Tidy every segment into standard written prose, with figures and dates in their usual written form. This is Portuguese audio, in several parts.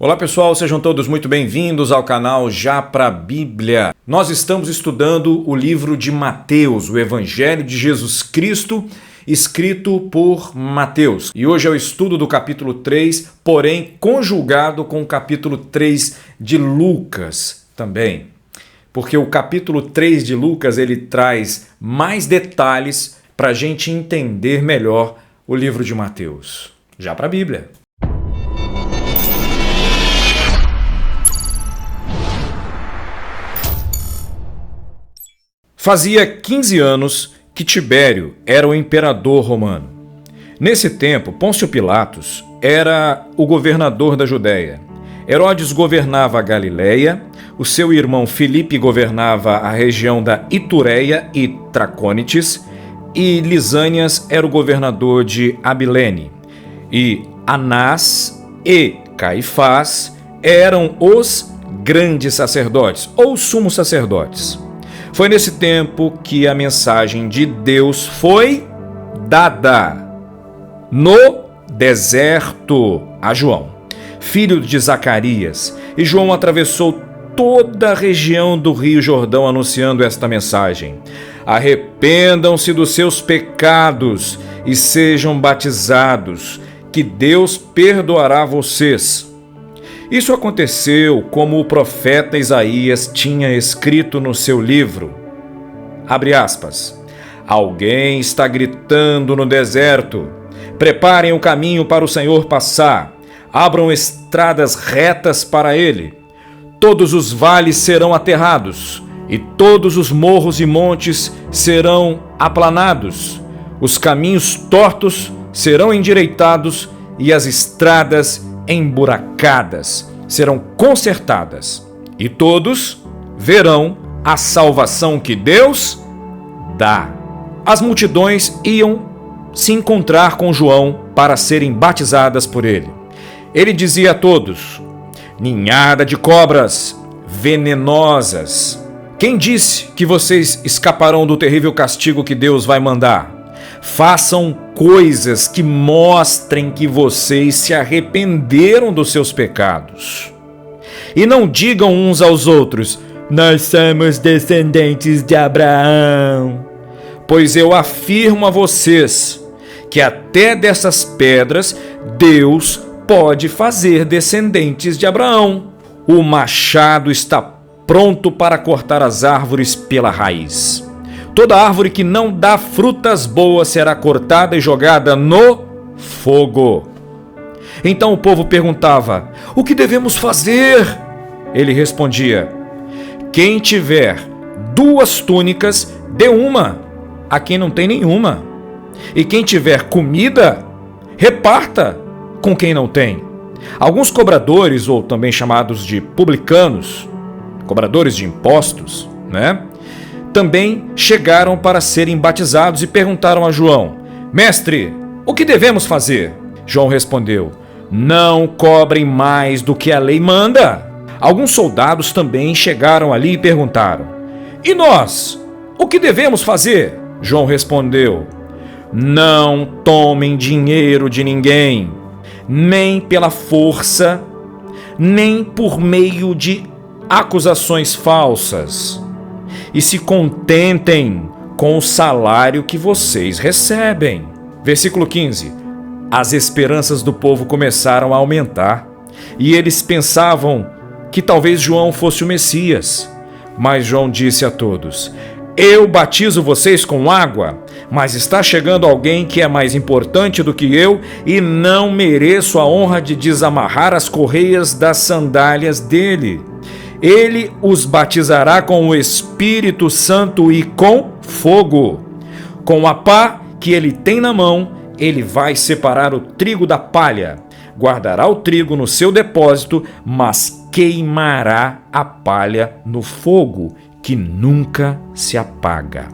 Olá pessoal, sejam todos muito bem-vindos ao canal Já Pra Bíblia. Nós estamos estudando o livro de Mateus, o Evangelho de Jesus Cristo, escrito por Mateus. E hoje é o estudo do capítulo 3, porém conjugado com o capítulo 3 de Lucas também. Porque o capítulo 3 de Lucas ele traz mais detalhes para a gente entender melhor o livro de Mateus. Já Pra Bíblia. Fazia 15 anos que Tibério era o imperador romano. Nesse tempo, Pôncio Pilatos era o governador da Judéia. Herodes governava a Galileia, o seu irmão Filipe governava a região da Itureia e Tracônites, e Lisânias era o governador de Abilene. E Anás e Caifás eram os grandes sacerdotes, ou sumos sacerdotes. Foi nesse tempo que a mensagem de Deus foi dada no deserto a João, filho de Zacarias. E João atravessou toda a região do Rio Jordão anunciando esta mensagem: arrependam-se dos seus pecados e sejam batizados, que Deus perdoará vocês. Isso aconteceu como o profeta Isaías tinha escrito no seu livro. Abre aspas. Alguém está gritando no deserto. Preparem o caminho para o Senhor passar. Abram estradas retas para ele. Todos os vales serão aterrados, e todos os morros e montes serão aplanados. Os caminhos tortos serão endireitados, e as estradas emburacadas serão consertadas, e todos verão a salvação que Deus dá. As multidões iam se encontrar com João para serem batizadas por ele. Ele dizia a todos: ninhada de cobras venenosas. Quem disse que vocês escaparão do terrível castigo que Deus vai mandar? Façam coisas que mostrem que vocês se arrependeram dos seus pecados. E não digam uns aos outros: nós somos descendentes de Abraão. Pois eu afirmo a vocês que até dessas pedras Deus pode fazer descendentes de Abraão. O machado está pronto para cortar as árvores pela raiz. Toda árvore que não dá frutas boas será cortada e jogada no fogo. Então o povo perguntava: o que devemos fazer? Ele respondia: quem tiver 2 túnicas, dê uma a quem não tem nenhuma. E quem tiver comida, reparta com quem não tem. Alguns cobradores, ou também chamados de publicanos, cobradores de impostos, também chegaram para serem batizados e perguntaram a João: mestre, o que devemos fazer? João respondeu: não cobrem mais do que a lei manda. Alguns soldados também chegaram ali e perguntaram: e nós, o que devemos fazer? João respondeu: não tomem dinheiro de ninguém, nem pela força, nem por meio de acusações falsas. E se contentem com o salário que vocês recebem. Versículo 15. As esperanças do povo começaram a aumentar, e eles pensavam que talvez João fosse o Messias. Mas João disse a todos: eu batizo vocês com água, mas está chegando alguém que é mais importante do que eu, e não mereço a honra de desamarrar as correias das sandálias dele. Ele os batizará com o Espírito Santo e com fogo. Com a pá que ele tem na mão, ele vai separar o trigo da palha. Guardará o trigo no seu depósito, mas queimará a palha no fogo, que nunca se apaga.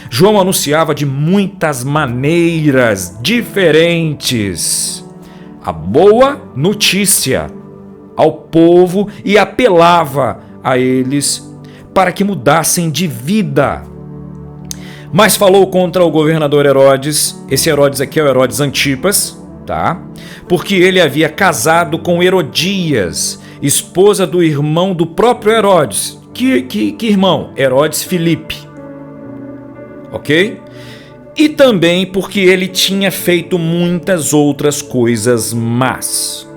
João anunciava de muitas maneiras diferentes a boa notícia ao povo e apelava a eles para que mudassem de vida. Mas falou contra o governador Herodes. Esse Herodes aqui é o Herodes Antipas, tá? Porque ele havia casado com Herodias, esposa do irmão do próprio Herodes. Que irmão? Herodes Filipe. Ok? E também porque ele tinha feito muitas outras coisas más.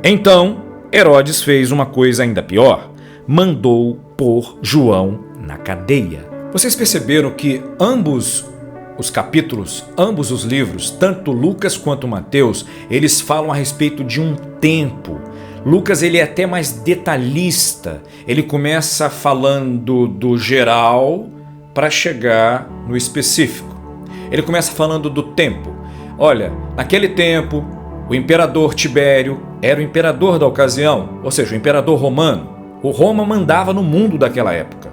Então, Herodes fez uma coisa ainda pior. Mandou pôr João na cadeia. Vocês perceberam que ambos os capítulos, ambos os livros, tanto Lucas quanto Mateus, eles falam a respeito de um tempo. Lucas ele é até mais detalhista. Ele começa falando do geral para chegar no específico. Ele começa falando do tempo. Olha, naquele tempo, o imperador Tibério era o imperador da ocasião, ou seja, o imperador romano. O Roma mandava no mundo daquela época.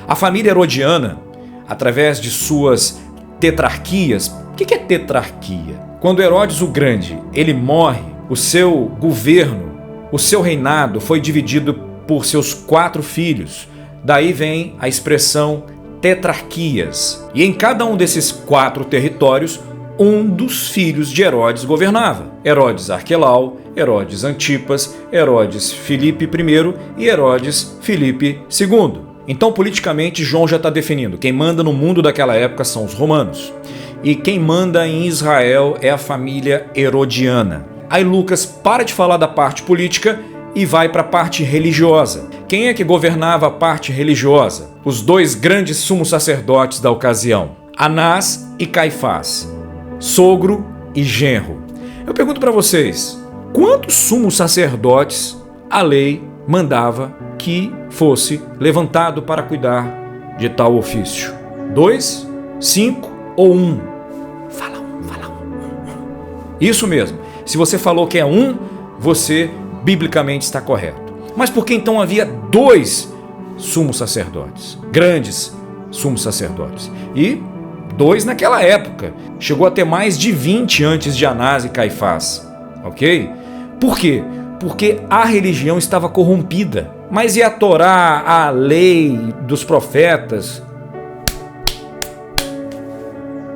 A família herodiana, através de suas tetrarquias. O que é tetrarquia? Quando Herodes o Grande ele morre, o seu governo, o seu reinado foi dividido por seus 4 filhos. Daí vem a expressão tetrarquias. E em cada um desses 4 territórios, um dos filhos de Herodes governava. Herodes Arquelau, Herodes Antipas, Herodes Filipe I e Herodes Filipe II. Então, politicamente, João já está definindo. Quem manda no mundo daquela época são os romanos. E quem manda em Israel é a família herodiana. Aí Lucas para de falar da parte política e vai para a parte religiosa. Quem é que governava a parte religiosa? Os 2 grandes sumos sacerdotes da ocasião, Anás e Caifás, sogro e genro. Eu pergunto para vocês, quantos sumos sacerdotes a lei mandava que fosse levantado para cuidar de tal ofício? 2, 5 ou 1? Fala um. Isso mesmo. Se você falou que é 1, você biblicamente está correto. Mas por que então havia 2 sumos sacerdotes? Grandes sumos sacerdotes. E 2 naquela época. Chegou a ter mais de 20 antes de Anás e Caifás. Ok? Por quê? Porque a religião estava corrompida. Mas e a Torá, a lei dos profetas?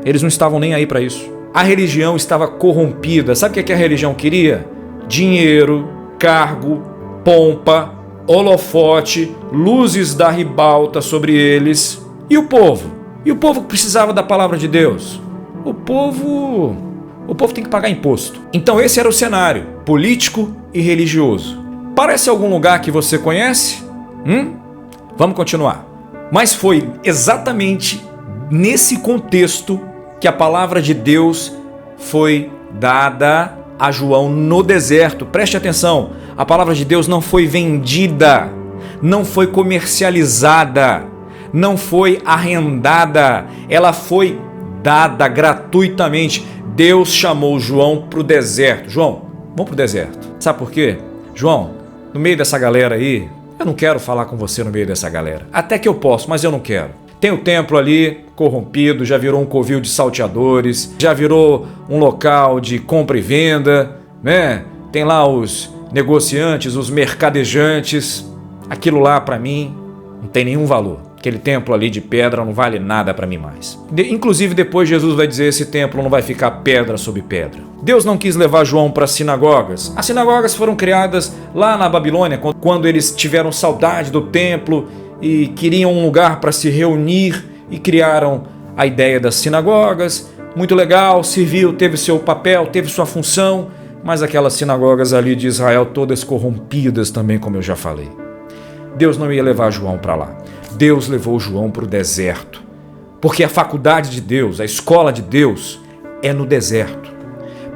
Eles não estavam nem aí para isso. A religião estava corrompida. Sabe o que a religião queria? Dinheiro, cargo, pompa, holofote, luzes da ribalta sobre eles. E o povo? E o povo que precisava da palavra de Deus? O povo tem que pagar imposto. Então esse era o cenário político e religioso. Parece algum lugar que você conhece? Vamos continuar. Mas foi exatamente nesse contexto que a palavra de Deus foi dada a João no deserto. Preste atenção, a palavra de Deus não foi vendida, não foi comercializada, não foi arrendada, ela foi dada gratuitamente. Deus chamou João para o deserto. João, vamos para o deserto. Sabe por quê? João, no meio dessa galera aí, eu não quero falar com você no meio dessa galera. Até que eu posso, mas eu não quero. Tem o templo ali corrompido, já virou um covil de salteadores, já virou um local de compra e venda, né? Tem lá os negociantes, os mercadejantes. Aquilo lá para mim não tem nenhum valor. Aquele templo ali de pedra não vale nada para mim mais. Inclusive depois Jesus vai dizer, esse templo não vai ficar pedra sobre pedra. Deus não quis levar João para as sinagogas. As sinagogas foram criadas lá na Babilônia, quando eles tiveram saudade do templo e queriam um lugar para se reunir e criaram a ideia das sinagogas. Muito legal, serviu, teve seu papel, teve sua função, mas aquelas sinagogas ali de Israel todas corrompidas também, como eu já falei. Deus não ia levar João para lá. Deus levou João para o deserto, porque a faculdade de Deus, a escola de Deus é no deserto,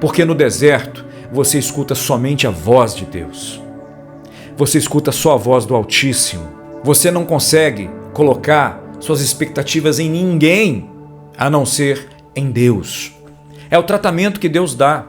porque no deserto você escuta somente a voz de Deus, você escuta só a voz do Altíssimo, você não consegue colocar suas expectativas em ninguém, a não ser em Deus. É o tratamento que Deus dá.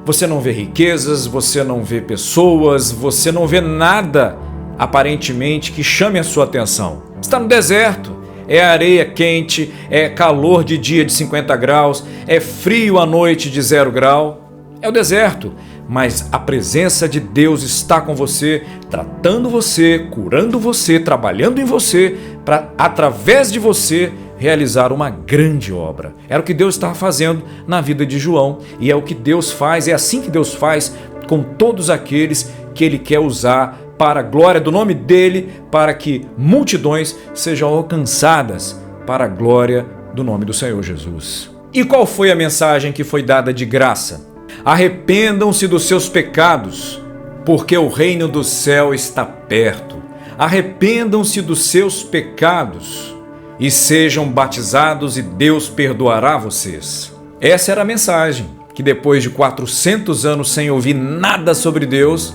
Você não vê riquezas, você não vê pessoas, você não vê nada aparentemente que chame a sua atenção. Está no deserto, é areia quente, é calor de dia de 50 graus, é frio à noite de 0 grau. É o deserto, mas a presença de Deus está com você, tratando você, curando você, trabalhando em você, para através de você realizar uma grande obra. Era o que Deus estava fazendo na vida de João, e é o que Deus faz, é assim que Deus faz com todos aqueles que Ele quer usar para a glória do nome dEle, para que multidões sejam alcançadas para a glória do nome do Senhor Jesus. E qual foi a mensagem que foi dada de graça? Arrependam-se dos seus pecados, porque o reino do céu está perto. Arrependam-se dos seus pecados e sejam batizados e Deus perdoará vocês. Essa era a mensagem que depois de 400 anos sem ouvir nada sobre Deus,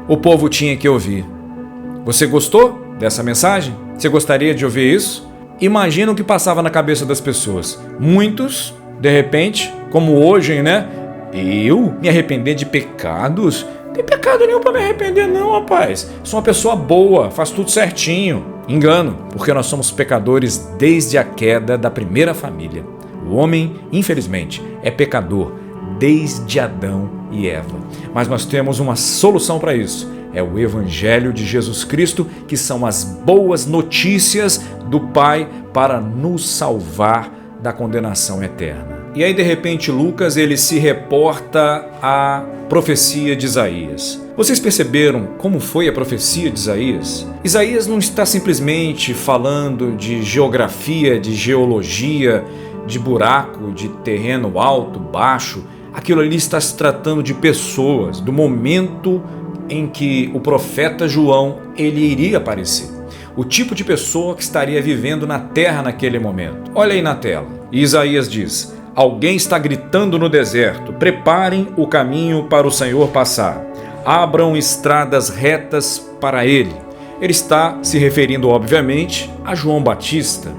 o povo tinha que ouvir. Você gostou dessa mensagem? Você gostaria de ouvir isso? Imagina o que passava na cabeça das pessoas. Muitos, de repente, como hoje, né? Eu me arrepender de pecados? Não tem pecado nenhum para me arrepender não, rapaz. Sou uma pessoa boa, faço tudo certinho. Engano, porque nós somos pecadores desde a queda da primeira família. O homem, infelizmente, é pecador desde Adão e Eva. Mas nós temos uma solução para isso. É o Evangelho de Jesus Cristo, que são as boas notícias do Pai para nos salvar da condenação eterna. E aí, de repente, Lucas ele se reporta à profecia de Isaías. Vocês perceberam como foi a profecia de Isaías? Isaías não está simplesmente falando de geografia, de geologia, de buraco, de terreno alto, baixo. Aquilo ali está se tratando de pessoas, do momento em que o profeta João ele iria aparecer. O tipo de pessoa que estaria vivendo na terra naquele momento. Olha aí na tela. Isaías diz: alguém está gritando no deserto, preparem o caminho para o Senhor passar. Abram estradas retas para ele. Ele está se referindo, obviamente, a João Batista,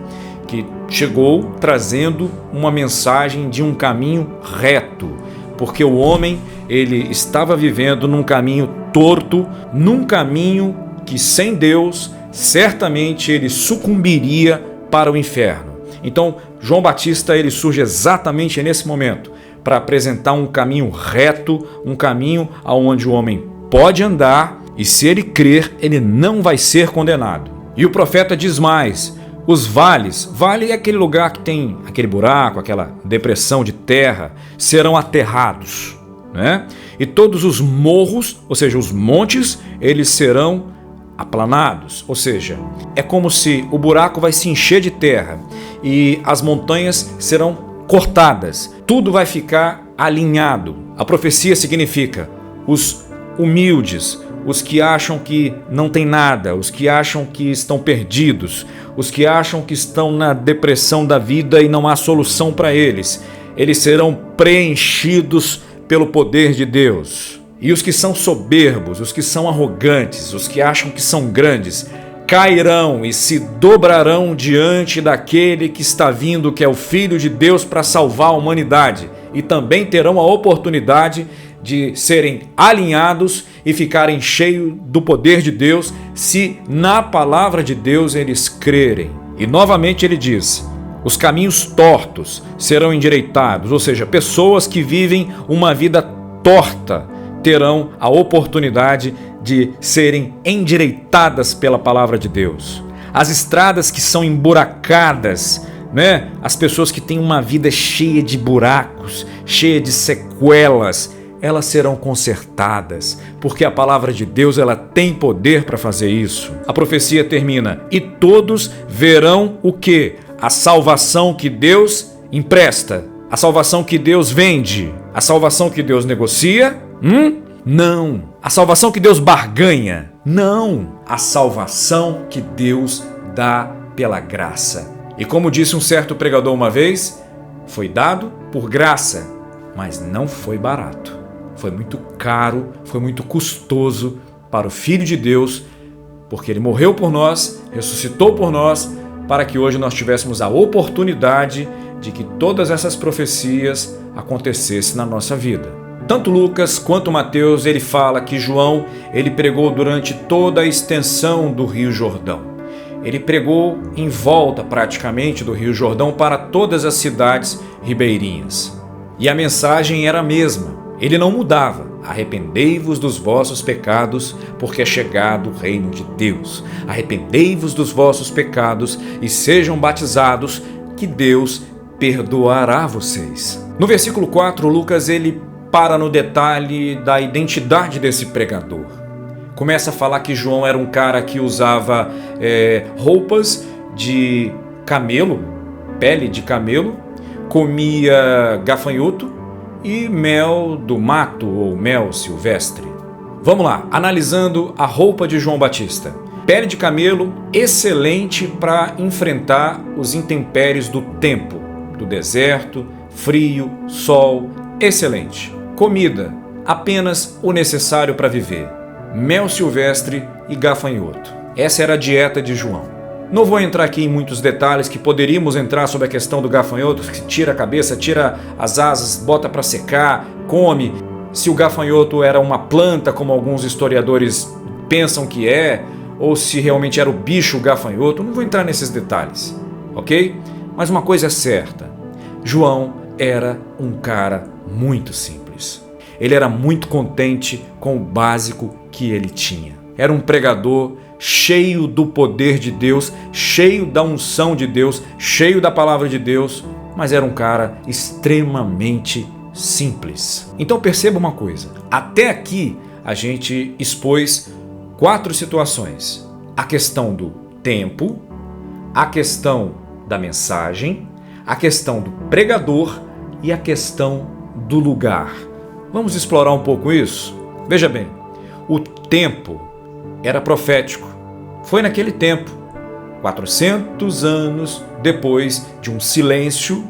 que chegou trazendo uma mensagem de um caminho reto, porque o homem ele estava vivendo num caminho torto, num caminho que sem Deus certamente ele sucumbiria para o inferno. Então João Batista ele surge exatamente nesse momento para apresentar um caminho reto, um caminho aonde o homem pode andar e se ele crer ele não vai ser condenado. E o profeta diz mais: os vales, vale é aquele lugar que tem aquele buraco, aquela depressão de terra, serão aterrados, né? E todos os morros, ou seja, os montes, eles serão aplanados, ou seja, é como se o buraco vai se encher de terra e as montanhas serão cortadas, tudo vai ficar alinhado. A profecia significa os humildes, os que acham que não tem nada, os que acham que estão perdidos, os que acham que estão na depressão da vida e não há solução para eles, eles serão preenchidos pelo poder de Deus. E os que são soberbos, os que são arrogantes, os que acham que são grandes, cairão e se dobrarão diante daquele que está vindo, que é o Filho de Deus, para salvar a humanidade. E também terão a oportunidade de serem alinhados e ficarem cheios do poder de Deus, se na palavra de Deus eles crerem. E novamente ele diz: os caminhos tortos serão endireitados, ou seja, pessoas que vivem uma vida torta terão a oportunidade de serem endireitadas pela palavra de Deus. As estradas que são emburacadas, né? As pessoas que têm uma vida cheia de buracos, cheia de sequelas, elas serão consertadas, porque a palavra de Deus ela tem poder para fazer isso. A profecia termina: e todos verão o quê? A salvação que Deus empresta, a salvação que Deus vende, a salvação que Deus negocia? Não. A salvação que Deus barganha? Não. A salvação que Deus dá pela graça. E como disse um certo pregador uma vez, foi dado por graça, mas não foi barato. Foi muito caro, foi muito custoso para o Filho de Deus, porque Ele morreu por nós, ressuscitou por nós, para que hoje nós tivéssemos a oportunidade de que todas essas profecias acontecessem na nossa vida. Tanto Lucas quanto Mateus, ele fala que João, ele pregou durante toda a extensão do Rio Jordão. Ele pregou em volta praticamente do Rio Jordão para todas as cidades ribeirinhas. E a mensagem era a mesma, ele não mudava: arrependei-vos dos vossos pecados, porque é chegado o reino de Deus. Arrependei-vos dos vossos pecados e sejam batizados que Deus perdoará vocês. No versículo 4, Lucas ele para no detalhe da identidade desse pregador. Começa a falar que João era um cara que usava roupas de camelo, pele de camelo, comia gafanhoto e mel do mato ou mel silvestre. Vamos lá, analisando a roupa de João Batista. Pele de camelo, excelente para enfrentar os intempéries do tempo, do deserto, frio, sol, excelente. Comida, apenas o necessário para viver. Mel silvestre e gafanhoto. Essa era a dieta de João. Não vou entrar aqui em muitos detalhes que poderíamos entrar sobre a questão do gafanhoto, que tira a cabeça, tira as asas, bota para secar, come. Se o gafanhoto era uma planta, como alguns historiadores pensam que é, ou se realmente era o bicho o gafanhoto, não vou entrar nesses detalhes, ok? Mas uma coisa é certa, João era um cara muito simples. Ele era muito contente com o básico que ele tinha. Era um pregador cheio do poder de Deus, cheio da unção de Deus, cheio da palavra de Deus, mas era um cara extremamente simples. Então perceba uma coisa, até aqui a gente expôs 4 situações: a questão do tempo, a questão da mensagem, a questão do pregador e a questão do lugar. Vamos explorar um pouco isso? Veja bem, o tempo era profético. Foi naquele tempo, 400 anos depois de um silêncio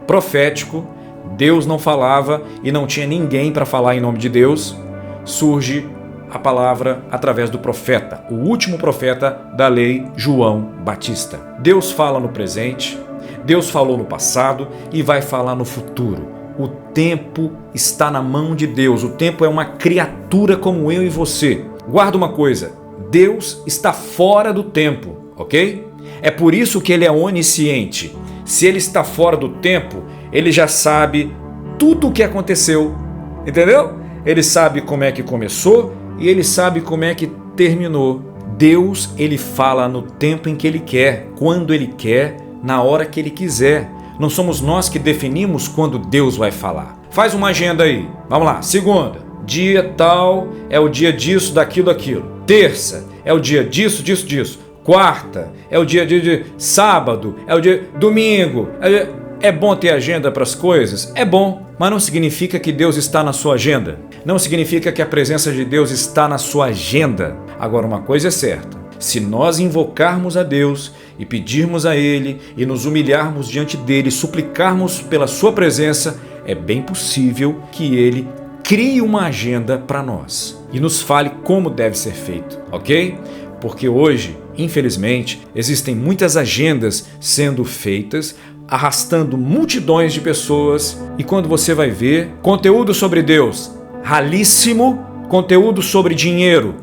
profético, Deus não falava e não tinha ninguém para falar em nome de Deus, surge a palavra através do profeta, o último profeta da lei, João Batista. Deus fala no presente, Deus falou no passado e vai falar no futuro. O tempo está na mão de Deus, o tempo é uma criatura como eu e você. Guarda uma coisa, Deus está fora do tempo, ok? É por isso que ele é onisciente. Se ele está fora do tempo, ele já sabe tudo o que aconteceu, entendeu? Ele sabe como é que começou e ele sabe como é que terminou. Deus, ele fala no tempo em que ele quer, quando ele quer, na hora que ele quiser. Não somos nós que definimos quando Deus vai falar. Faz uma agenda aí. Vamos lá. Segunda, dia tal é o dia disso, daquilo, daquilo. Terça é o dia disso, disso, disso. Quarta é o dia de sábado, é o dia domingo. É bom ter agenda para as coisas? É bom, mas não significa que Deus está na sua agenda. Não significa que a presença de Deus está na sua agenda. Agora, uma coisa é certa. Se nós invocarmos a Deus e pedirmos a Ele e nos humilharmos diante dEle, suplicarmos pela sua presença, é bem possível que Ele crie uma agenda para nós e nos fale como deve ser feito, ok? Porque hoje, infelizmente, existem muitas agendas sendo feitas, arrastando multidões de pessoas, e quando você vai ver, conteúdo sobre Deus, ralíssimo, conteúdo sobre dinheiro,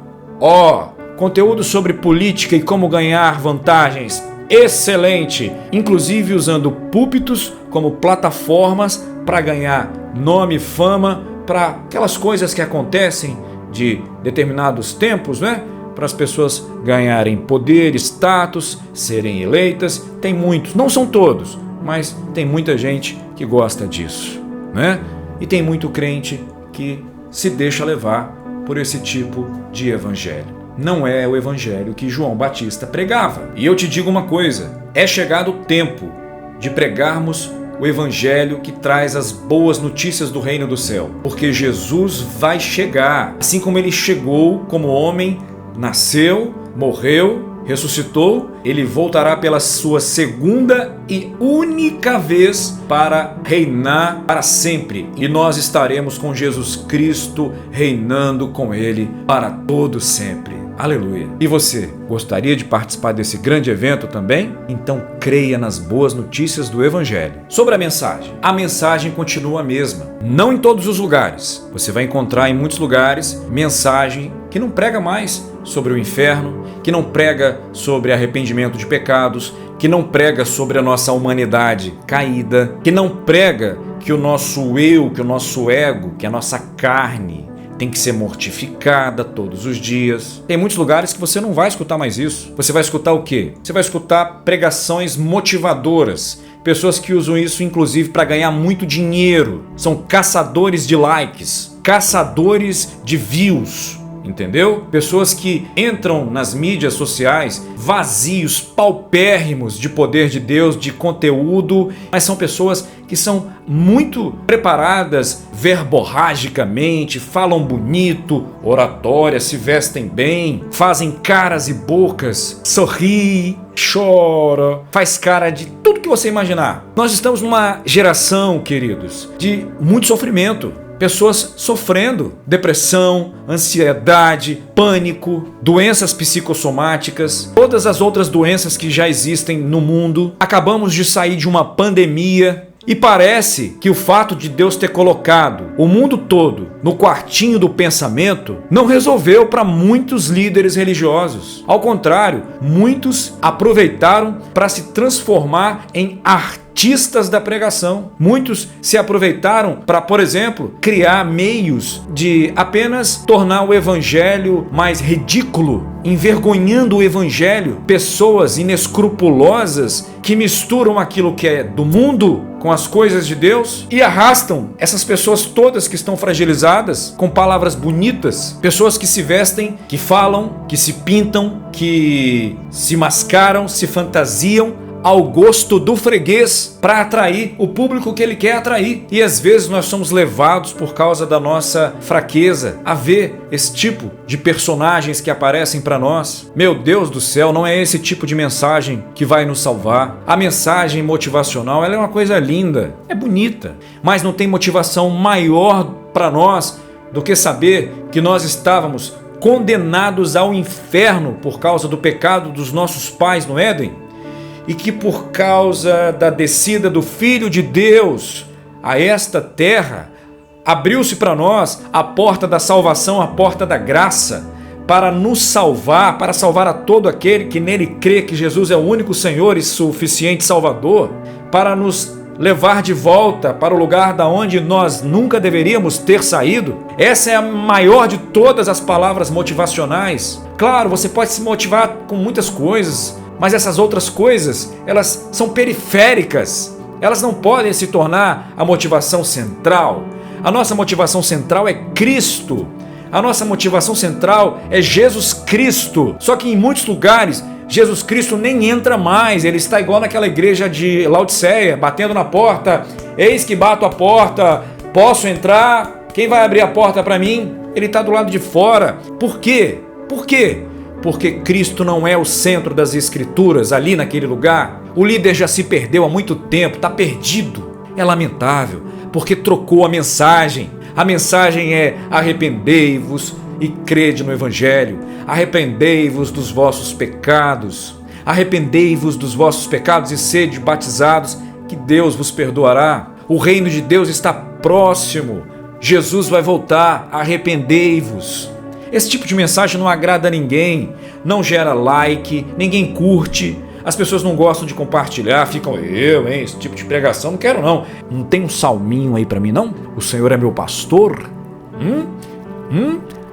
conteúdo sobre política e como ganhar vantagens, excelente, inclusive usando púlpitos como plataformas para ganhar nome e fama, para aquelas coisas que acontecem de determinados tempos, né? Para as pessoas ganharem poder, status, serem eleitas. Tem muitos, não são todos, mas tem muita gente que gosta disso, né? E tem muito crente que se deixa levar por esse tipo de evangelho. Não é o evangelho que João Batista pregava. E eu te digo uma coisa, é chegado o tempo de pregarmos o evangelho que traz as boas notícias do reino do céu. Porque Jesus vai chegar, assim como ele chegou como homem, nasceu, morreu, ressuscitou, ele voltará pela sua segunda e única vez para reinar para sempre. E nós estaremos com Jesus Cristo reinando com ele para todo sempre. Aleluia! E você, gostaria de participar desse grande evento também? Então creia nas boas notícias do Evangelho. Sobre a mensagem continua a mesma. Não em todos os lugares. Você vai encontrar em muitos lugares mensagem que não prega mais sobre o inferno, que não prega sobre arrependimento de pecados, que não prega sobre a nossa humanidade caída, que não prega que o nosso eu, que o nosso ego, que a nossa carne tem que ser mortificada todos os dias. Tem muitos lugares que você não vai escutar mais isso. Você vai escutar o quê? Você vai escutar pregações motivadoras, pessoas que usam isso inclusive para ganhar muito dinheiro. São caçadores de likes, caçadores de views. Entendeu? Pessoas que entram nas mídias sociais vazios, paupérrimos de poder de Deus, de conteúdo, mas são pessoas que são muito preparadas verborragicamente, falam bonito, oratória, se vestem bem, fazem caras e bocas, sorri, chora, faz cara de tudo que você imaginar. Nós estamos numa geração, queridos, de muito sofrimento. Pessoas sofrendo depressão, ansiedade, pânico, doenças psicossomáticas, todas as outras doenças que já existem no mundo. Acabamos de sair de uma pandemia e parece que o fato de Deus ter colocado o mundo todo no quartinho do pensamento não resolveu para muitos líderes religiosos. Ao contrário, muitos aproveitaram para se transformar em artistas da pregação. Muitos se aproveitaram para, por exemplo, criar meios de apenas tornar o evangelho mais ridículo, envergonhando o evangelho. Pessoas inescrupulosas que misturam aquilo que é do mundo com as coisas de Deus e arrastam essas pessoas todas que estão fragilizadas com palavras bonitas, pessoas que se vestem, que falam, que se pintam, que se mascaram, se fantasiam ao gosto do freguês para atrair o público que ele quer atrair. E às vezes nós somos levados por causa da nossa fraqueza a ver esse tipo de personagens que aparecem para nós. Meu Deus do céu, não é esse tipo de mensagem que vai nos salvar. A mensagem motivacional, ela é uma coisa linda, é bonita, mas não tem motivação maior para nós do que saber que nós estávamos condenados ao inferno por causa do pecado dos nossos pais no Éden. E que por causa da descida do Filho de Deus a esta terra, abriu-se para nós a porta da salvação, a porta da graça, para nos salvar, para salvar a todo aquele que nele crê que Jesus é o único Senhor e suficiente Salvador, para nos levar de volta para o lugar da onde nós nunca deveríamos ter saído. Essa é a maior de todas as palavras motivacionais. Claro, você pode se motivar com muitas coisas, mas essas outras coisas, elas são periféricas. Elas não podem se tornar a motivação central. A nossa motivação central é Cristo. A nossa motivação central é Jesus Cristo. Só que em muitos lugares, Jesus Cristo nem entra mais. Ele está igual naquela igreja de Laodiceia, batendo na porta. Eis que bato a porta. Posso entrar? Quem vai abrir a porta para mim? Ele está do lado de fora. Por quê? Por quê? Porque Cristo não é o centro das Escrituras ali naquele lugar. O líder já se perdeu há muito tempo, está perdido. É lamentável, porque trocou a mensagem. A mensagem é: arrependei-vos e crede no Evangelho. Arrependei-vos dos vossos pecados. Arrependei-vos dos vossos pecados e sede batizados, que Deus vos perdoará. O reino de Deus está próximo. Jesus vai voltar. Arrependei-vos. Esse tipo de mensagem não agrada a ninguém, não gera like, ninguém curte, as pessoas não gostam de compartilhar, ficam, esse tipo de pregação não quero não. Não tem um salminho aí pra mim não? O Senhor é meu pastor?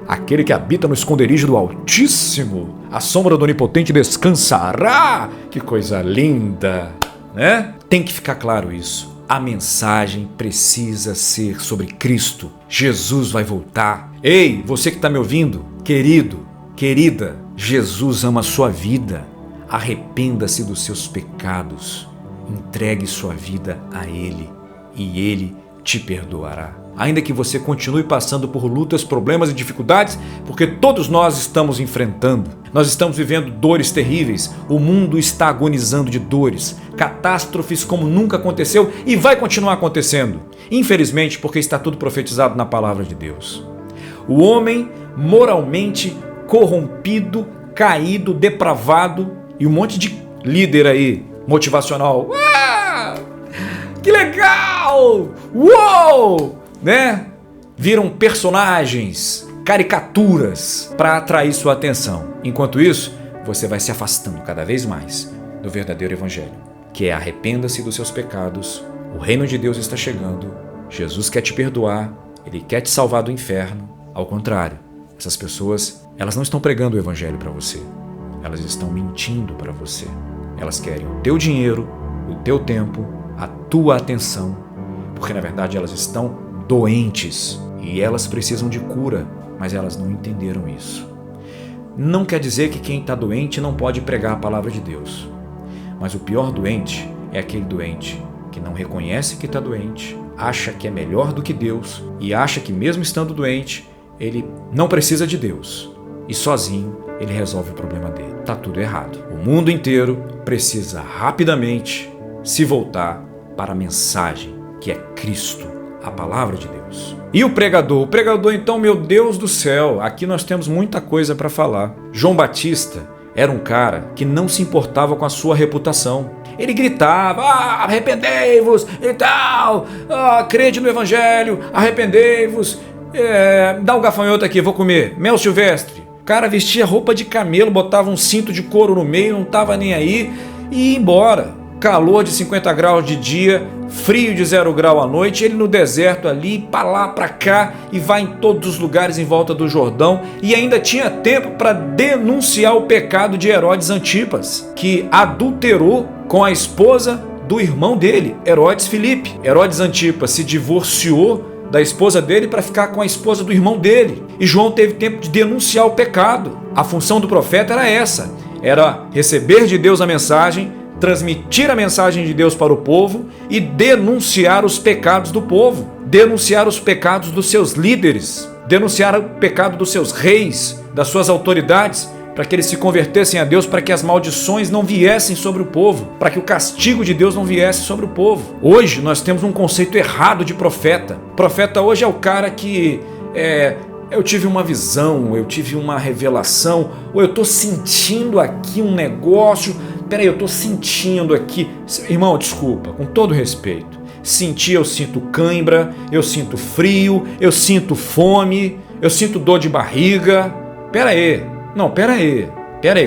Aquele que habita no esconderijo do Altíssimo, a sombra do Onipotente descansará. Que coisa linda, né? Tem que ficar claro isso. A mensagem precisa ser sobre Cristo. Jesus vai voltar. Ei, você que está me ouvindo, querido, querida, Jesus ama a sua vida. Arrependa-se dos seus pecados. Entregue sua vida a Ele e Ele te perdoará. Ainda que você continue passando por lutas, problemas e dificuldades, porque todos nós estamos enfrentando. Nós estamos vivendo dores terríveis. O mundo está agonizando de dores, catástrofes como nunca aconteceu e vai continuar acontecendo. Infelizmente, porque está tudo profetizado na palavra de Deus. O homem moralmente corrompido, caído, depravado e um monte de líder aí motivacional. Que legal! Uou! Né? Viram personagens, caricaturas para atrair sua atenção. Enquanto isso, você vai se afastando cada vez mais do verdadeiro evangelho, que é: arrependa-se dos seus pecados, o reino de Deus está chegando, Jesus quer te perdoar, Ele quer te salvar do inferno. Ao contrário, essas pessoas, elas não estão pregando o evangelho para você, elas estão mentindo para você. Elas querem o teu dinheiro, o teu tempo a tua atenção, porque na verdade elas estão doentes e elas precisam de cura, mas elas não entenderam isso. Não quer dizer que quem está doente não pode pregar a palavra de Deus, mas o pior doente é aquele doente que não reconhece que está doente, acha que é melhor do que Deus e acha que mesmo estando doente, ele não precisa de Deus e sozinho ele resolve o problema dele. Está tudo errado. O mundo inteiro precisa rapidamente se voltar para a mensagem que é Cristo, a palavra de Deus. E o pregador? O pregador, então, meu Deus do céu, aqui nós temos muita coisa para falar. João Batista era um cara que não se importava com a sua reputação. Ele gritava, arrependei-vos e tal, crede no evangelho, arrependei-vos, dá um gafanhoto aqui, vou comer, mel silvestre. O cara vestia roupa de camelo, botava um cinto de couro no meio, não estava nem aí e ia embora. Calor de 50 graus de dia, frio de 0 grau à noite, ele no deserto ali, para lá, para cá, e vai em todos os lugares em volta do Jordão, e ainda tinha tempo para denunciar o pecado de Herodes Antipas, que adulterou com a esposa do irmão dele, Herodes Filipe. Herodes Antipas se divorciou da esposa dele para ficar com a esposa do irmão dele, e João teve tempo de denunciar o pecado. A função do profeta era essa, era receber de Deus a mensagem, transmitir a mensagem de Deus para o povo e denunciar os pecados do povo, denunciar os pecados dos seus líderes, denunciar o pecado dos seus reis, das suas autoridades, para que eles se convertessem a Deus, para que as maldições não viessem sobre o povo, para que o castigo de Deus não viesse sobre o povo. Hoje nós temos um conceito errado de profeta. Profeta hoje é o cara que eu tive uma visão, eu tive uma revelação, ou eu estou sentindo aqui um negócio. Peraí, eu estou sentindo aqui. Irmão, desculpa, com todo respeito. Sentir, eu sinto cãibra, eu sinto frio, eu sinto fome, eu sinto dor de barriga. Peraí,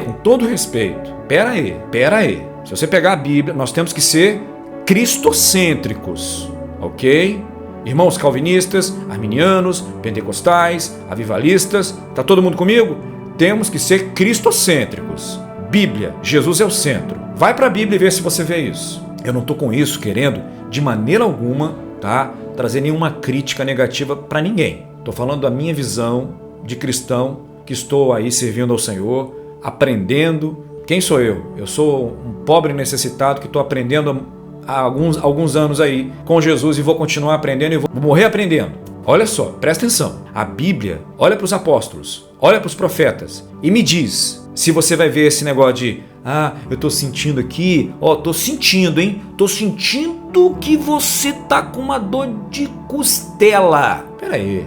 com todo respeito. Peraí. Se você pegar a Bíblia, nós temos que ser cristocêntricos, ok? Irmãos calvinistas, arminianos, pentecostais, avivalistas, tá todo mundo comigo? Temos que ser cristocêntricos. Bíblia, Jesus é o centro. Vai para a Bíblia e vê se você vê isso. Eu não estou com isso querendo, de maneira alguma, trazer nenhuma crítica negativa para ninguém. Estou falando da minha visão de cristão, que estou aí servindo ao Senhor, aprendendo. Quem sou eu? Eu sou um pobre necessitado que estou aprendendo há alguns anos aí com Jesus e vou continuar aprendendo e vou morrer aprendendo. Olha só, presta atenção. A Bíblia, olha para os apóstolos, olha para os profetas e me diz se você vai ver esse negócio de eu tô sentindo aqui, tô sentindo, hein? Tô sentindo que você tá com uma dor de costela. Peraí,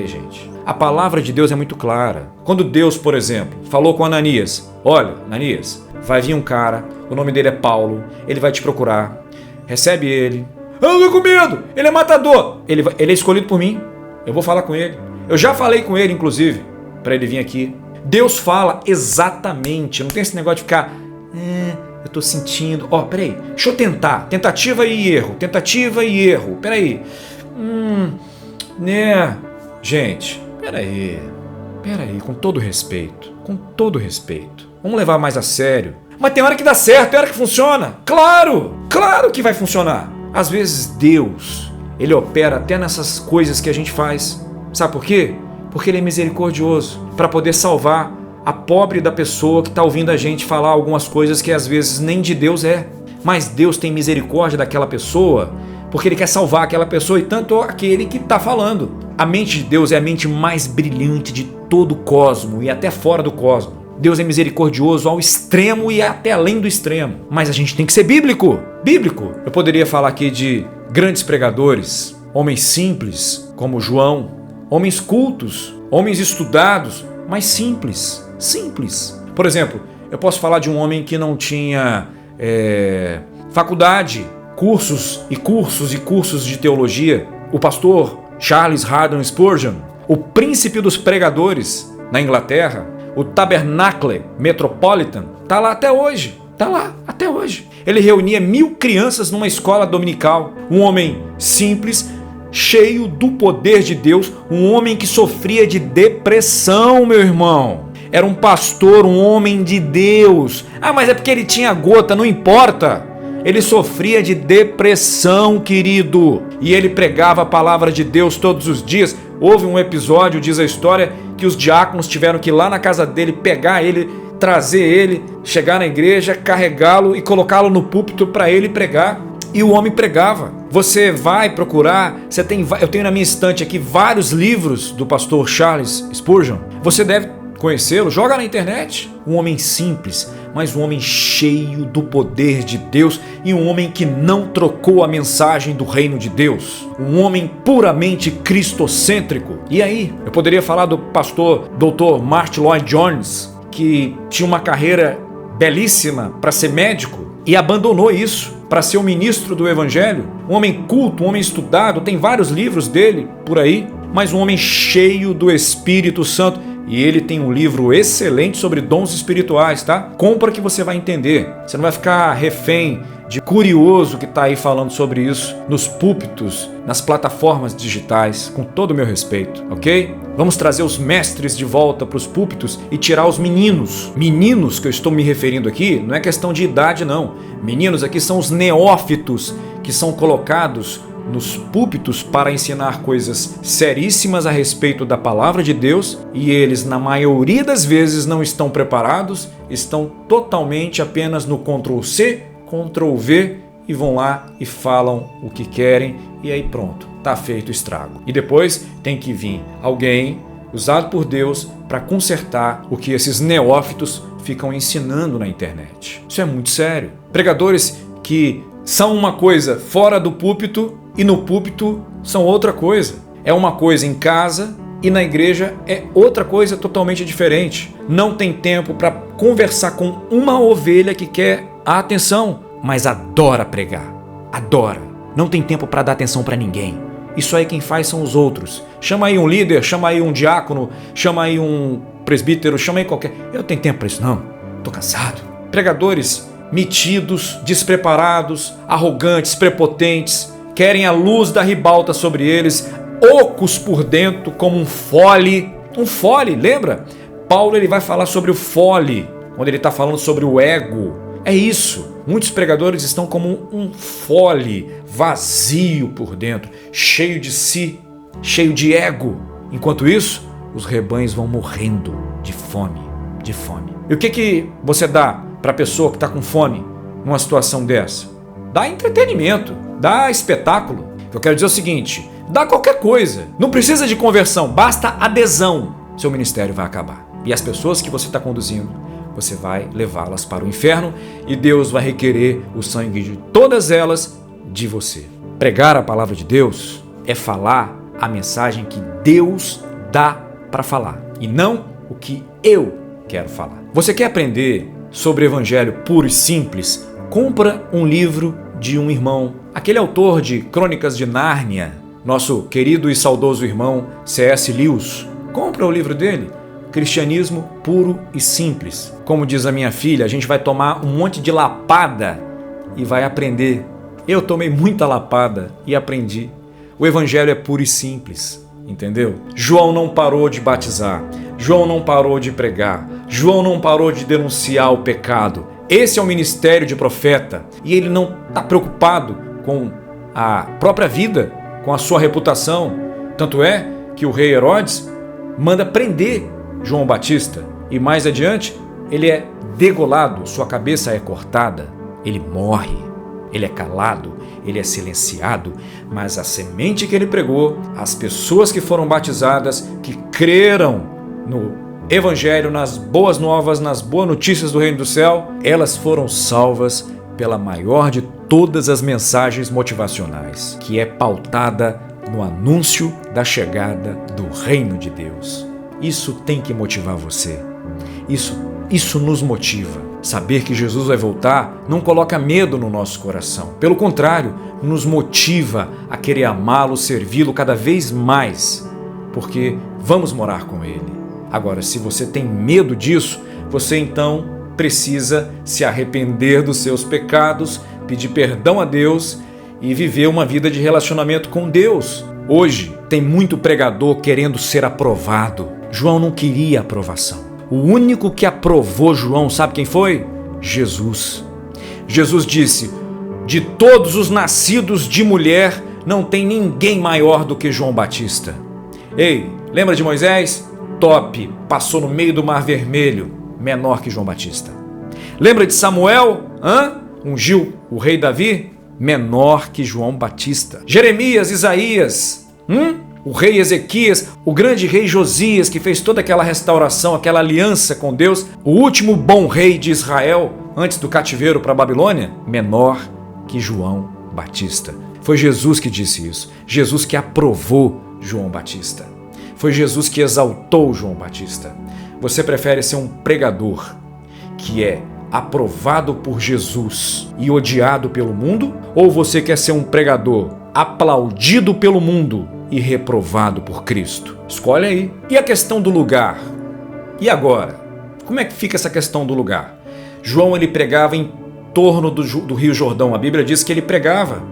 gente. A palavra de Deus é muito clara. Quando Deus, por exemplo, falou com Ananias, olha, Ananias, vai vir um cara, o nome dele é Paulo, ele vai te procurar, recebe ele. Eu não tô com medo, ele é matador. Ele é escolhido por mim, eu vou falar com ele. Eu já falei com ele, inclusive, para ele vir aqui. Deus fala exatamente, não tem esse negócio de ficar, eu tô sentindo, peraí, deixa eu tentar, tentativa e erro, peraí, gente, peraí, com todo respeito, vamos levar mais a sério. Mas tem hora que dá certo, tem hora que funciona, claro que vai funcionar. Às vezes Deus, Ele opera até nessas coisas que a gente faz, sabe por quê? Porque Ele é misericordioso, para poder salvar a pobre da pessoa que está ouvindo a gente falar algumas coisas que às vezes nem de Deus é. Mas Deus tem misericórdia daquela pessoa, porque Ele quer salvar aquela pessoa e tanto aquele que está falando. A mente de Deus é a mente mais brilhante de todo o cosmo e até fora do cosmo. Deus é misericordioso ao extremo e até além do extremo. Mas a gente tem que ser bíblico. Eu poderia falar aqui de grandes pregadores, homens simples como João, homens cultos, homens estudados, mas simples. Por exemplo, eu posso falar de um homem que não tinha faculdade, cursos de teologia. O pastor Charles Haddon Spurgeon, o príncipe dos pregadores na Inglaterra, o Tabernacle Metropolitan, está lá até hoje. Ele reunia 1000 crianças numa escola dominical. Um homem simples, cheio do poder de Deus, um homem que sofria de depressão, meu irmão. Era um pastor, um homem de Deus. Mas é porque ele tinha gota, não importa. Ele sofria de depressão, querido. E ele pregava a palavra de Deus todos os dias. Houve um episódio, diz a história, que os diáconos tiveram que ir lá na casa dele, pegar ele, trazer ele, chegar na igreja, carregá-lo e colocá-lo no púlpito para ele pregar. E o homem pregava. Você vai procurar, eu tenho na minha estante aqui vários livros do pastor Charles Spurgeon. Você deve conhecê-lo, joga na internet. Um homem simples, mas um homem cheio do poder de Deus e um homem que não trocou a mensagem do reino de Deus. Um homem puramente cristocêntrico. E aí, eu poderia falar do pastor Dr. Martyn Lloyd-Jones, que tinha uma carreira belíssima para ser médico e abandonou isso para ser o ministro do evangelho. Um homem culto, um homem estudado, tem vários livros dele por aí, mas um homem cheio do Espírito Santo. E ele tem um livro excelente sobre dons espirituais, tá? Compra que você vai entender. Você não vai ficar refém de curioso que está aí falando sobre isso nos púlpitos, nas plataformas digitais, com todo o meu respeito, ok? Vamos trazer os mestres de volta para os púlpitos e tirar os meninos. Meninos que eu estou me referindo aqui, não é questão de idade não. Meninos aqui são os neófitos que são colocados nos púlpitos para ensinar coisas seríssimas a respeito da palavra de Deus, e eles, na maioria das vezes, não estão preparados, estão totalmente apenas no Ctrl+C, Ctrl+V e vão lá e falam o que querem e aí pronto, tá feito o estrago. E depois tem que vir alguém usado por Deus para consertar o que esses neófitos ficam ensinando na internet. Isso é muito sério. Pregadores que são uma coisa fora do púlpito e no púlpito são outra coisa. É uma coisa em casa e na igreja é outra coisa totalmente diferente. Não tem tempo para conversar com uma ovelha que quer a atenção, mas adora pregar. Adora. Não tem tempo para dar atenção para ninguém. Isso aí quem faz são os outros. Chama aí um líder, chama aí um diácono, chama aí um presbítero, chama aí qualquer... Eu não tenho tempo para isso não. Tô cansado. Pregadores metidos, despreparados, arrogantes, prepotentes, querem a luz da ribalta sobre eles, ocos por dentro como um fole. Um fole, lembra? Paulo ele vai falar sobre o fole, quando ele está falando sobre o ego. É isso. Muitos pregadores estão como um fole, vazio por dentro, cheio de si, cheio de ego. Enquanto isso, os rebanhos vão morrendo de fome, de fome. E o que você dá para a pessoa que está com fome numa situação dessa? Dá entretenimento, dá espetáculo. Eu quero dizer o seguinte, dá qualquer coisa. Não precisa de conversão, basta adesão. Seu ministério vai acabar. E as pessoas que você está conduzindo, você vai levá-las para o inferno e Deus vai requerer o sangue de todas elas de você. Pregar a palavra de Deus é falar a mensagem que Deus dá para falar e não o que eu quero falar. Você quer aprender sobre evangelho puro e simples? Compra um livro de um irmão, aquele autor de Crônicas de Nárnia, nosso querido e saudoso irmão C.S. Lewis. Compra o livro dele, Cristianismo Puro e Simples. Como diz a minha filha, a gente vai tomar um monte de lapada e vai aprender. Eu tomei muita lapada e aprendi. O evangelho é puro e simples, entendeu? João não parou de batizar, João não parou de pregar, João não parou de denunciar o pecado. Esse é o ministério de profeta e ele não está preocupado com a própria vida, com a sua reputação. Tanto é que o rei Herodes manda prender João Batista e mais adiante ele é degolado, sua cabeça é cortada, ele morre, ele é calado, ele é silenciado, mas a semente que ele pregou, as pessoas que foram batizadas, que creram no evangelho, nas boas novas, nas boas notícias do reino do céu, elas foram salvas pela maior de todas as mensagens motivacionais, que é pautada no anúncio da chegada do reino de Deus. Isso tem que motivar você. Isso nos motiva. Saber que Jesus vai voltar não coloca medo no nosso coração. Pelo contrário, nos motiva a querer amá-lo, servi-lo cada vez mais, porque vamos morar com Ele. Agora, se você tem medo disso, você então precisa se arrepender dos seus pecados, pedir perdão a Deus e viver uma vida de relacionamento com Deus. Hoje, tem muito pregador querendo ser aprovado. João não queria aprovação. O único que aprovou João, sabe quem foi? Jesus. Jesus disse: De todos os nascidos de mulher, não tem ninguém maior do que João Batista. Ei, lembra de Moisés? Top, passou no meio do Mar Vermelho, menor que João Batista. Lembra de Samuel? Ungiu o rei Davi? Menor que João Batista. Jeremias, Isaías, o rei Ezequias, o grande rei Josias, que fez toda aquela restauração, aquela aliança com Deus, o último bom rei de Israel, antes do cativeiro para a Babilônia, menor que João Batista. Foi Jesus que disse isso, Jesus que aprovou João Batista. Foi Jesus que exaltou João Batista. Você prefere ser um pregador que é aprovado por Jesus e odiado pelo mundo? Ou você quer ser um pregador aplaudido pelo mundo e reprovado por Cristo? Escolhe aí. E a questão do lugar? E agora? Como é que fica essa questão do lugar? João, ele pregava em torno do Rio Jordão. A Bíblia diz que ele pregava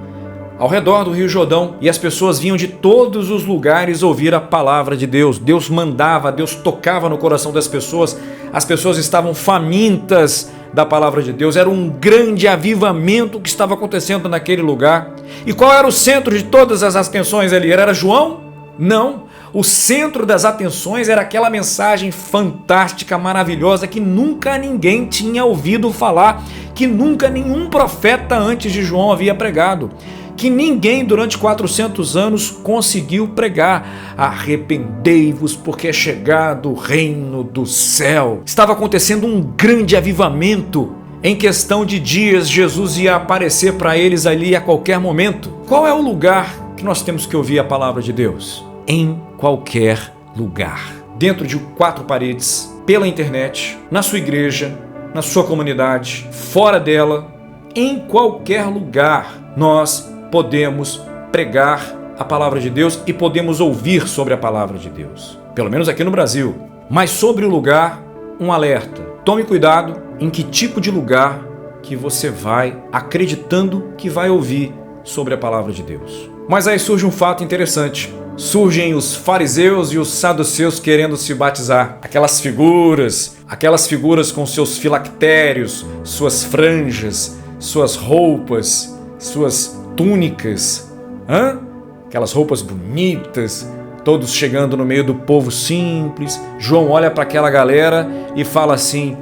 ao redor do Rio Jordão e as pessoas vinham de todos os lugares ouvir a palavra de Deus. Deus mandava, Deus tocava no coração das pessoas. As pessoas estavam famintas da palavra de Deus. Era um grande avivamento que estava acontecendo naquele lugar. E qual era o centro de todas as atenções ali? Era João? Não. O centro das atenções era aquela mensagem fantástica, maravilhosa, que nunca ninguém tinha ouvido falar, que nunca nenhum profeta antes de João havia pregado, que ninguém durante 400 anos conseguiu pregar. Arrependei-vos, porque é chegado o reino do céu. Estava acontecendo um grande avivamento. Em questão de dias, Jesus ia aparecer para eles ali a qualquer momento. Qual é o lugar que nós temos que ouvir a palavra de Deus? Em qualquer lugar. Dentro de 4 paredes, pela internet, na sua igreja, na sua comunidade, fora dela, em qualquer lugar, nós podemos pregar a palavra de Deus e podemos ouvir sobre a palavra de Deus. Pelo menos aqui no Brasil. Mas sobre o lugar, um alerta. Tome cuidado em que tipo de lugar que você vai acreditando que vai ouvir sobre a palavra de Deus. Mas aí surge um fato interessante. Surgem os fariseus e os saduceus querendo se batizar. Aquelas figuras com seus filactérios, suas franjas, suas roupas, suas túnicas, aquelas roupas bonitas, todos chegando no meio do povo simples. João olha para aquela galera e fala assim: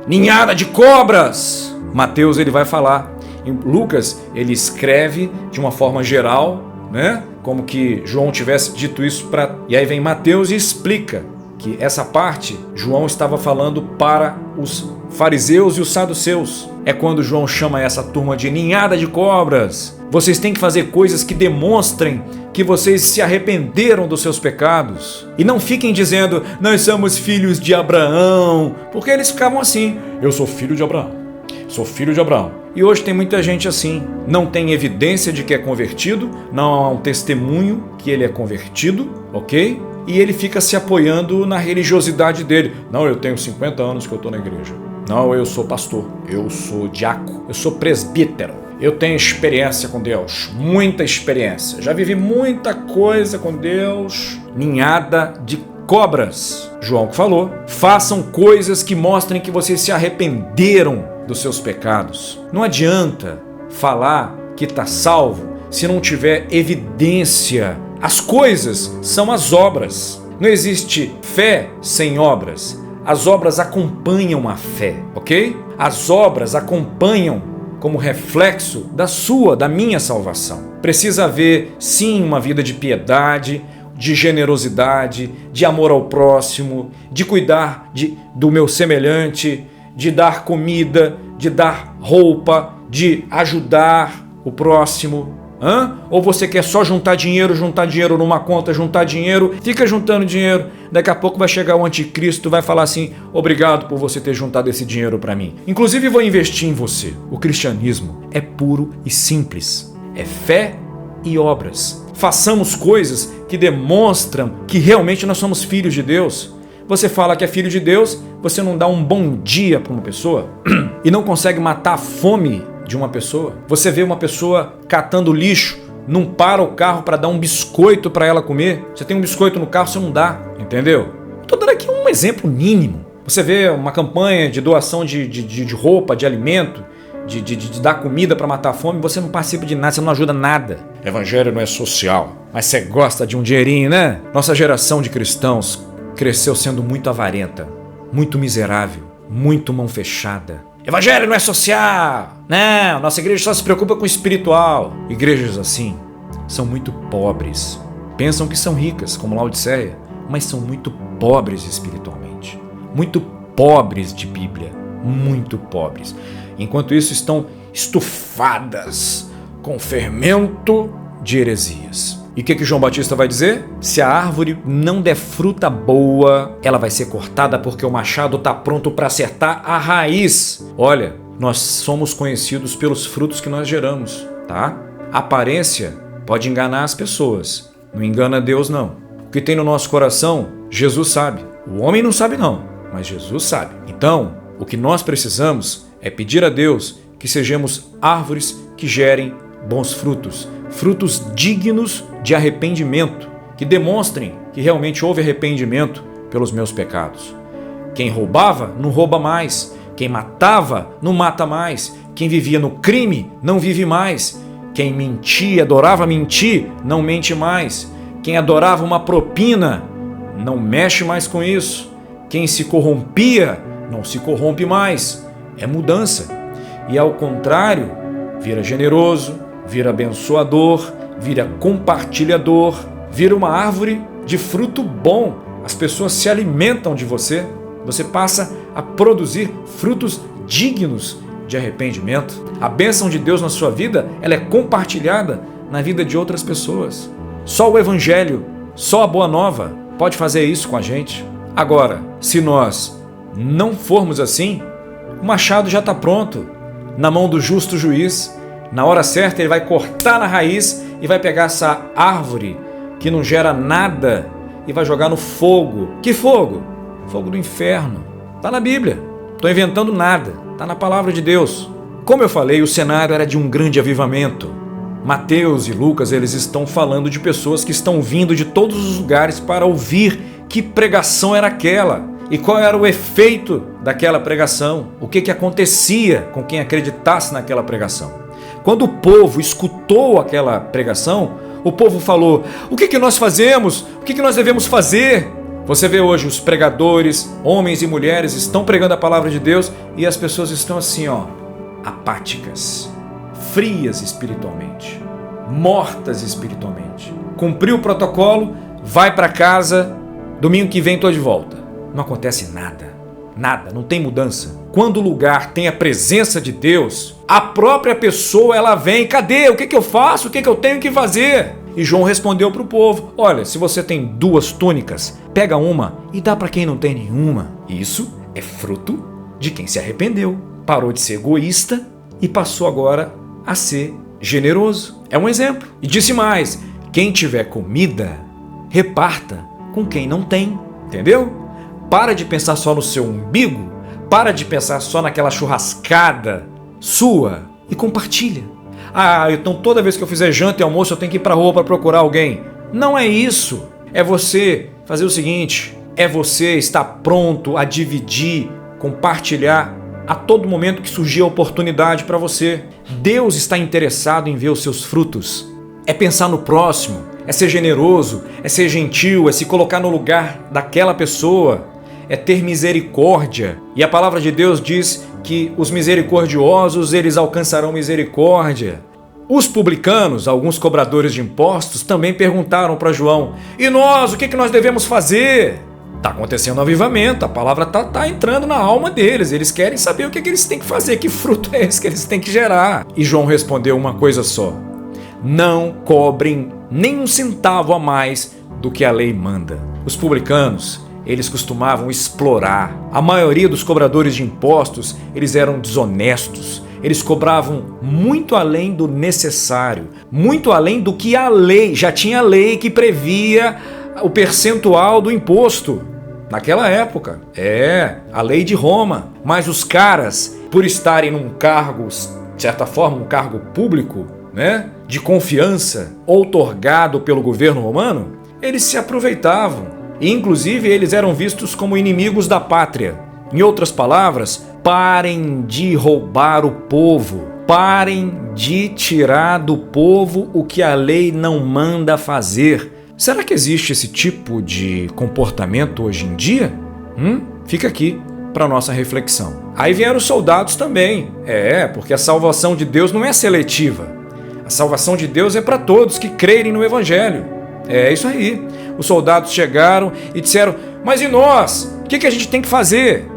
ninhada de cobras! Mateus, ele vai falar. Em Lucas, ele escreve de uma forma geral, como que João tivesse dito isso e aí vem Mateus e explica que essa parte João estava falando para os fariseus e os saduceus. É quando João chama essa turma de ninhada de cobras. Vocês têm que fazer coisas que demonstrem que vocês se arrependeram dos seus pecados. E não fiquem dizendo, nós somos filhos de Abraão, porque eles ficavam assim: eu sou filho de Abraão, sou filho de Abraão. E hoje tem muita gente assim, não tem evidência de que é convertido, não há um testemunho que ele é convertido, ok? E ele fica se apoiando na religiosidade dele. Não, eu tenho 50 anos que eu estou na igreja. Não, eu sou pastor, eu sou diácono, eu sou presbítero. Eu tenho experiência com Deus, muita experiência. Já vivi muita coisa com Deus. Ninhada de cobras. João que falou, façam coisas que mostrem que vocês se arrependeram dos seus pecados. Não adianta falar que está salvo se não tiver evidência. As coisas são as obras. Não existe fé sem obras. As obras acompanham a fé, ok? As obras acompanham como reflexo da minha salvação. Precisa haver, sim, uma vida de piedade, de generosidade, de amor ao próximo, de cuidar do meu semelhante, de dar comida, de dar roupa, de ajudar o próximo. Ou você quer só juntar dinheiro numa conta, juntar dinheiro, fica juntando dinheiro, daqui a pouco vai chegar o anticristo, vai falar assim: obrigado por você ter juntado esse dinheiro para mim, inclusive vou investir em você. O cristianismo é puro e simples, é fé e obras. Façamos coisas que demonstram que realmente nós somos filhos de Deus. Você fala que é filho de Deus, você não dá um bom dia para uma pessoa e não consegue matar a fome de uma pessoa. Você vê uma pessoa catando lixo, não para o carro para dar um biscoito para ela comer. Você tem um biscoito no carro, você não dá, entendeu? Estou dando aqui um exemplo mínimo. Você vê uma campanha de doação de roupa, de alimento, de dar comida para matar a fome, você não participa de nada, você não ajuda nada. Evangelho não é social, mas você gosta de um dinheirinho, né? Nossa geração de cristãos cresceu sendo muito avarenta, muito miserável, muito mão fechada. Evangelho não é social! Não, nossa igreja só se preocupa com o espiritual. Igrejas assim são muito pobres. Pensam que são ricas, como Laodiceia, mas são muito pobres espiritualmente. Muito pobres de Bíblia. Muito pobres. Enquanto isso, estão estufadas com fermento de heresias. E o que João Batista vai dizer? Se a árvore não der fruta boa, ela vai ser cortada porque o machado está pronto para acertar a raiz. Olha, nós somos conhecidos pelos frutos que nós geramos, tá? A aparência pode enganar as pessoas, não engana Deus não. O que tem no nosso coração, Jesus sabe. O homem não sabe não, mas Jesus sabe. Então, o que nós precisamos é pedir a Deus que sejamos árvores que gerem bons frutos, frutos dignos de arrependimento, que demonstrem que realmente houve arrependimento pelos meus pecados. Quem roubava, não rouba mais. Quem matava, não mata mais. Quem vivia no crime, não vive mais. Quem mentia, adorava mentir, não mente mais. Quem adorava uma propina, não mexe mais com isso. Quem se corrompia, não se corrompe mais. É mudança. E ao contrário, vira generoso, vira abençoador, vira compartilhador, vira uma árvore de fruto bom. As pessoas se alimentam de você. Você passa a produzir frutos dignos de arrependimento. A bênção de Deus na sua vida, ela é compartilhada na vida de outras pessoas. Só o Evangelho, só a Boa Nova pode fazer isso com a gente. Agora, se nós não formos assim, o machado já está pronto, na mão do justo juiz. Na hora certa ele vai cortar na raiz e vai pegar essa árvore que não gera nada e vai jogar no fogo. Que fogo? Fogo do inferno. Está na Bíblia. Estou inventando nada. Está na palavra de Deus. Como eu falei, o cenário era de um grande avivamento. Mateus e Lucas, eles estão falando de pessoas que estão vindo de todos os lugares para ouvir que pregação era aquela e qual era o efeito daquela pregação, o que acontecia com quem acreditasse naquela pregação. Quando o povo escutou aquela pregação, o povo falou: o que nós fazemos? O que nós devemos fazer? Você vê hoje os pregadores, homens e mulheres, estão pregando a palavra de Deus e as pessoas estão assim, apáticas, frias espiritualmente, mortas espiritualmente. Cumpriu o protocolo, vai para casa, domingo que vem estou de volta. Não acontece nada, não tem mudança. Quando o lugar tem a presença de Deus, a própria pessoa ela vem, cadê? O que eu faço? O que eu tenho que fazer? E João respondeu para o povo: olha, se você tem 2 túnicas, pega uma e dá para quem não tem nenhuma. Isso é fruto de quem se arrependeu, parou de ser egoísta e passou agora a ser generoso. É um exemplo. E disse mais: quem tiver comida, reparta com quem não tem. Entendeu? Para de pensar só no seu umbigo, para de pensar só naquela churrascada sua e compartilha. Então toda vez que eu fizer janta e almoço eu tenho que ir para a rua para procurar alguém. Não é isso. É você fazer o seguinte, é você estar pronto a dividir, compartilhar a todo momento que surgir a oportunidade para você. Deus está interessado em ver os seus frutos. É pensar no próximo, é ser generoso, é ser gentil, é se colocar no lugar daquela pessoa, é ter misericórdia. E a palavra de Deus diz que os misericordiosos, eles alcançarão misericórdia. Os publicanos, alguns cobradores de impostos, também perguntaram para João: e nós, o que nós devemos fazer? Está acontecendo um avivamento, a palavra está entrando na alma deles, eles querem saber o que eles têm que fazer, que fruto é esse que eles têm que gerar. E João respondeu uma coisa só: não cobrem nem 1 centavo a mais do que a lei manda. Os publicanos, eles costumavam explorar. A maioria dos cobradores de impostos, eles eram desonestos. Eles cobravam muito além do necessário, muito além do que a lei, já tinha lei que previa o percentual do imposto. Naquela época, a lei de Roma. Mas os caras, por estarem num cargo, de certa forma, um cargo público, de confiança, outorgado pelo governo romano, eles se aproveitavam. E, inclusive, eles eram vistos como inimigos da pátria. Em outras palavras, Parem de roubar o povo. Parem de tirar do povo o que a lei não manda fazer. Será que existe esse tipo de comportamento hoje em dia? Fica aqui para nossa reflexão. Aí vieram os soldados também. Porque a salvação de Deus não é seletiva. A salvação de Deus é para todos que crerem no Evangelho. É isso aí. Os soldados chegaram e disseram: mas e nós? O que a gente tem que fazer?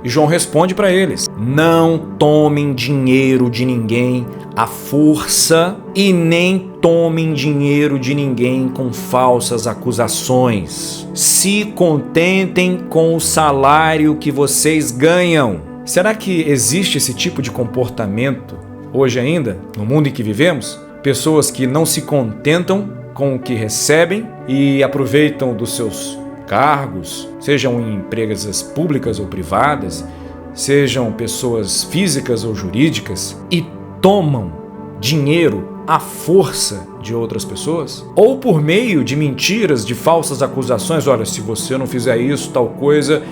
E João responde para eles: não tomem dinheiro de ninguém à força e nem tomem dinheiro de ninguém com falsas acusações. Se contentem com o salário que vocês ganham. Será que existe esse tipo de comportamento hoje ainda, no mundo em que vivemos? Pessoas que não se contentam com o que recebem e aproveitam dos seus cargos, sejam em empresas públicas ou privadas, sejam pessoas físicas ou jurídicas, e tomam dinheiro à força de outras pessoas, ou por meio de mentiras, de falsas acusações. Olha, se você não fizer isso, tal coisa,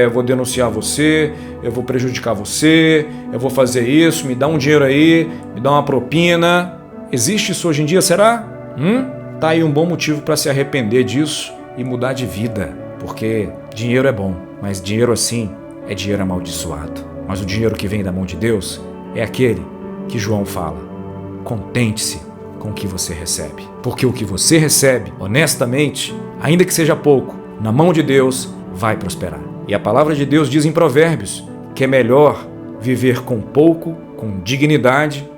eu vou denunciar você, eu vou prejudicar você, eu vou fazer isso, me dá um dinheiro aí, me dá uma propina. Existe isso hoje em dia, será? Tá aí um bom motivo para se arrepender disso e mudar de vida, porque dinheiro é bom, mas dinheiro assim é dinheiro amaldiçoado. Mas o dinheiro que vem da mão de Deus é aquele que João fala: contente-se com o que você recebe, porque o que você recebe, honestamente, ainda que seja pouco, na mão de Deus vai prosperar. E a palavra de Deus diz em Provérbios que é melhor viver com pouco, com dignidade,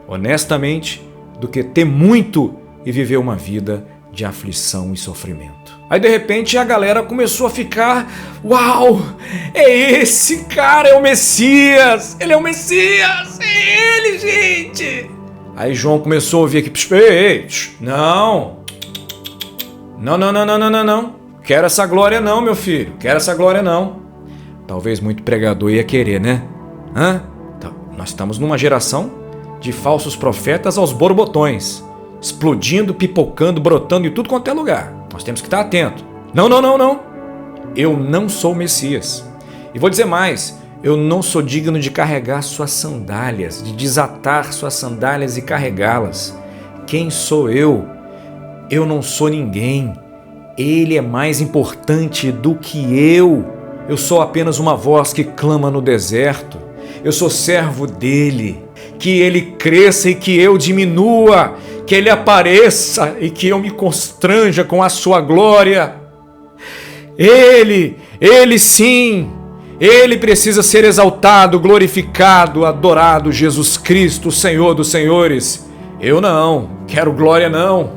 honestamente, do que ter muito e viver uma vida de aflição e sofrimento. Aí de repente a galera começou a ficar: uau, é esse cara, é o Messias, ele é o Messias, é ele, gente. Aí João começou a ouvir aqui: ei, não, quero essa glória não, meu filho, quero essa glória não. Talvez muito pregador ia querer, né? Então, nós estamos numa geração de falsos profetas aos borbotões, explodindo, pipocando, brotando em tudo quanto é lugar. Nós temos que estar atento. Não. Eu não sou o Messias. E vou dizer mais: eu não sou digno de carregar suas sandálias, de desatar suas sandálias e carregá-las. Quem sou eu? Eu não sou ninguém. Ele é mais importante do que eu. Eu sou apenas uma voz que clama no deserto. Eu sou servo dele. Que ele cresça e que eu diminua. Que ele apareça e que eu me constranja com a sua glória. Ele sim, ele precisa ser exaltado, glorificado, adorado, Jesus Cristo, Senhor dos senhores. Eu não quero glória não.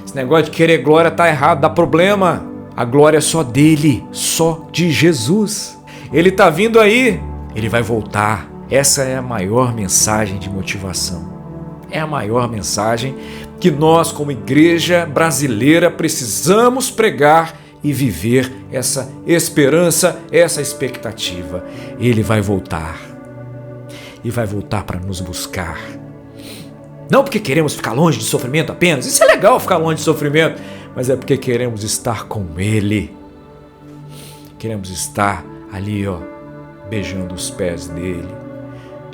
Esse negócio de querer glória tá errado, dá problema. A glória é só dele, só de Jesus. Ele tá vindo aí, ele vai voltar. Essa é a maior mensagem de motivação. É a maior mensagem que nós, como igreja brasileira, precisamos pregar e viver essa esperança, essa expectativa. Ele vai voltar. E vai voltar para nos buscar. Não porque queremos ficar longe de sofrimento apenas. Isso é legal, ficar longe de sofrimento. Mas é porque queremos estar com Ele. Queremos estar ali, beijando os pés dele.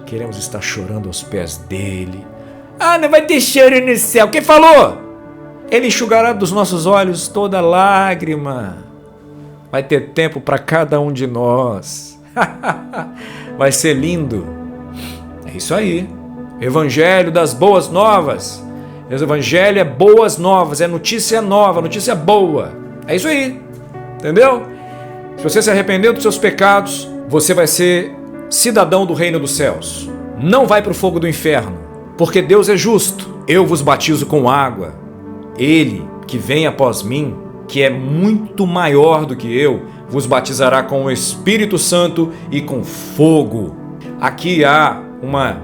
Queremos estar chorando aos pés dele. Não vai ter choro no céu. Quem falou? Ele enxugará dos nossos olhos toda lágrima. Vai ter tempo para cada um de nós. Vai ser lindo. É isso aí. Evangelho das boas novas. O Evangelho é boas novas, é notícia nova, notícia boa. É isso aí. Entendeu? Se você se arrepender dos seus pecados, você vai ser cidadão do reino dos céus. Não vai para o fogo do inferno, porque Deus é justo. Eu vos batizo com água. Ele que vem após mim, que é muito maior do que eu, vos batizará com o Espírito Santo e com fogo. Aqui há uma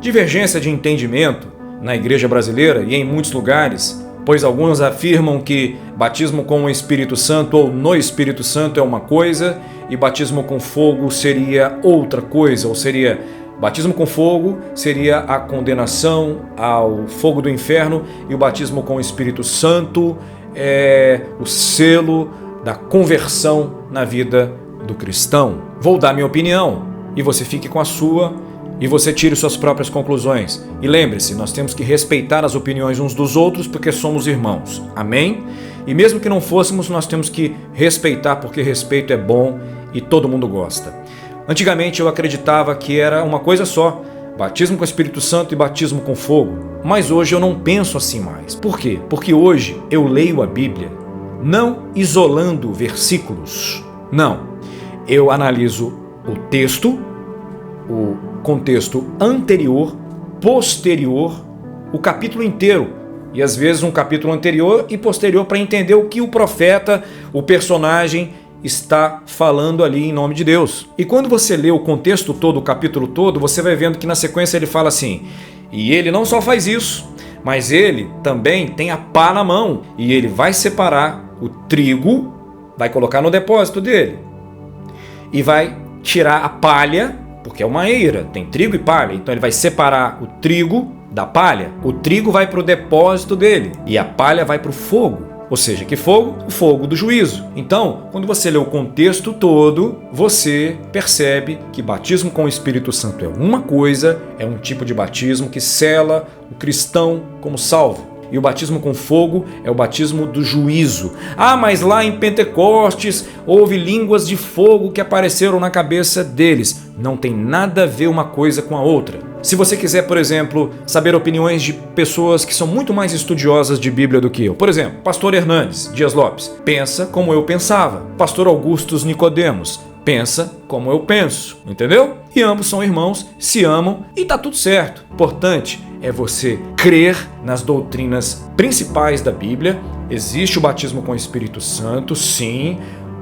divergência de entendimento na igreja brasileira e em muitos lugares, pois alguns afirmam que batismo com o Espírito Santo ou no Espírito Santo é uma coisa e batismo com fogo seria outra coisa, ou seria batismo com fogo seria a condenação ao fogo do inferno e o batismo com o Espírito Santo é o selo da conversão na vida do cristão. Vou dar minha opinião. e você fique com a sua e você tire suas próprias conclusões. E lembre-se, nós temos que respeitar as opiniões uns dos outros porque somos irmãos. Amém? E mesmo que não fôssemos, nós temos que respeitar porque respeito é bom e todo mundo gosta. Antigamente eu acreditava que era uma coisa só, batismo com o Espírito Santo e batismo com fogo. Mas hoje eu não penso assim mais. Por quê? Porque hoje eu leio a Bíblia não isolando versículos. Não. Eu analiso o texto, o contexto anterior, posterior, o capítulo inteiro. E às vezes um capítulo anterior e posterior para entender o que o profeta, o personagem, está falando ali em nome de Deus. E quando você lê o contexto todo, o capítulo todo, você vai vendo que na sequência ele fala assim: e ele não só faz isso, mas ele também tem a pá na mão, e ele vai separar o trigo, vai colocar no depósito dele, e vai tirar a palha, porque é uma eira, tem trigo e palha, então ele vai separar o trigo da palha. O trigo vai para o depósito dele, e a palha vai para o fogo. Ou seja, que fogo? O fogo do juízo. Então, quando você lê o contexto todo, você percebe que batismo com o Espírito Santo é uma coisa, é um tipo de batismo que sela o cristão como salvo. E o batismo com fogo é o batismo do juízo. Ah, mas lá em Pentecostes houve línguas de fogo que apareceram na cabeça deles. Não tem nada a ver uma coisa com a outra. Se você quiser, por exemplo, saber opiniões de pessoas que são muito mais estudiosas de Bíblia do que eu. Por exemplo, Pastor Hernandes Dias Lopes pensa como eu pensava. Pastor Augustus Nicodemos pensa como eu penso, entendeu? E ambos são irmãos, se amam e tá tudo certo. Importante é você crer nas doutrinas principais da Bíblia. Existe o batismo com o Espírito Santo, sim,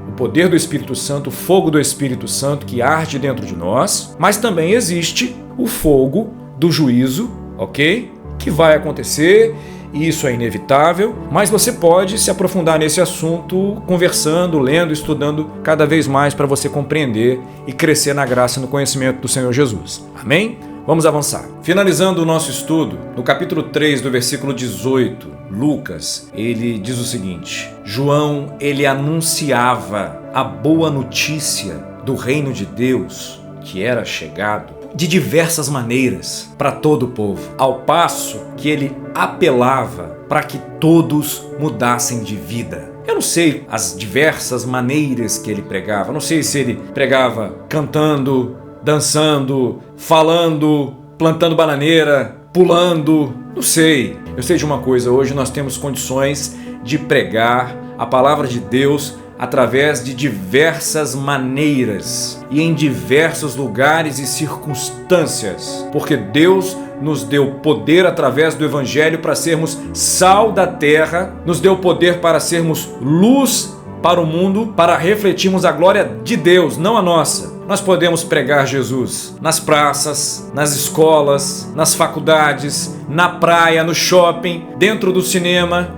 o poder do Espírito Santo, o fogo do Espírito Santo que arde dentro de nós, mas também existe o fogo do juízo, ok? Que vai acontecer, e isso é inevitável, mas você pode se aprofundar nesse assunto conversando, lendo, estudando cada vez mais para você compreender e crescer na graça e no conhecimento do Senhor Jesus. Amém? Vamos avançar. Finalizando o nosso estudo, no capítulo 3, do versículo 18, Lucas, ele diz o seguinte: João, ele anunciava a boa notícia do reino de Deus que era chegado de diversas maneiras para todo o povo, ao passo que ele apelava para que todos mudassem de vida. Eu não sei as diversas maneiras que ele pregava, não sei se ele pregava cantando, dançando, falando, plantando bananeira, pulando, não sei. Eu sei de uma coisa, hoje nós temos condições de pregar a palavra de Deus através de diversas maneiras e em diversos lugares e circunstâncias, porque Deus nos deu poder através do Evangelho para sermos sal da terra, nos deu poder para sermos luz para o mundo, para refletirmos a glória de Deus, não a nossa. Nós podemos pregar Jesus nas praças, nas escolas, nas faculdades, na praia, no shopping, dentro do cinema,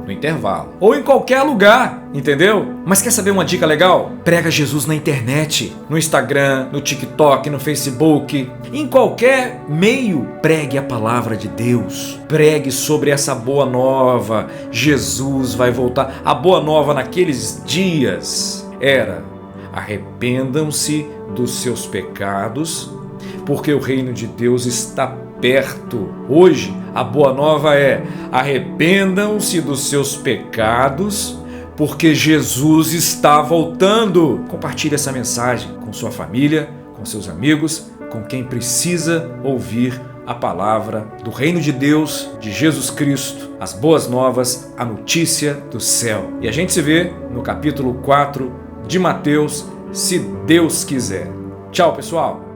no intervalo, ou em qualquer lugar, entendeu? Mas quer saber uma dica legal? Prega Jesus na internet, no Instagram, no TikTok, no Facebook, em qualquer meio. Pregue a palavra de Deus, pregue sobre essa boa nova. Jesus vai voltar. A boa nova naqueles dias era: arrependam-se dos seus pecados, porque o reino de Deus está perto. Hoje, a boa nova é: arrependam-se dos seus pecados, porque Jesus está voltando. Compartilhe essa mensagem com sua família, com seus amigos, com quem precisa ouvir a palavra do reino de Deus, de Jesus Cristo, as boas novas, a notícia do céu. E a gente se vê no capítulo 4 de Mateus, se Deus quiser. Tchau, pessoal!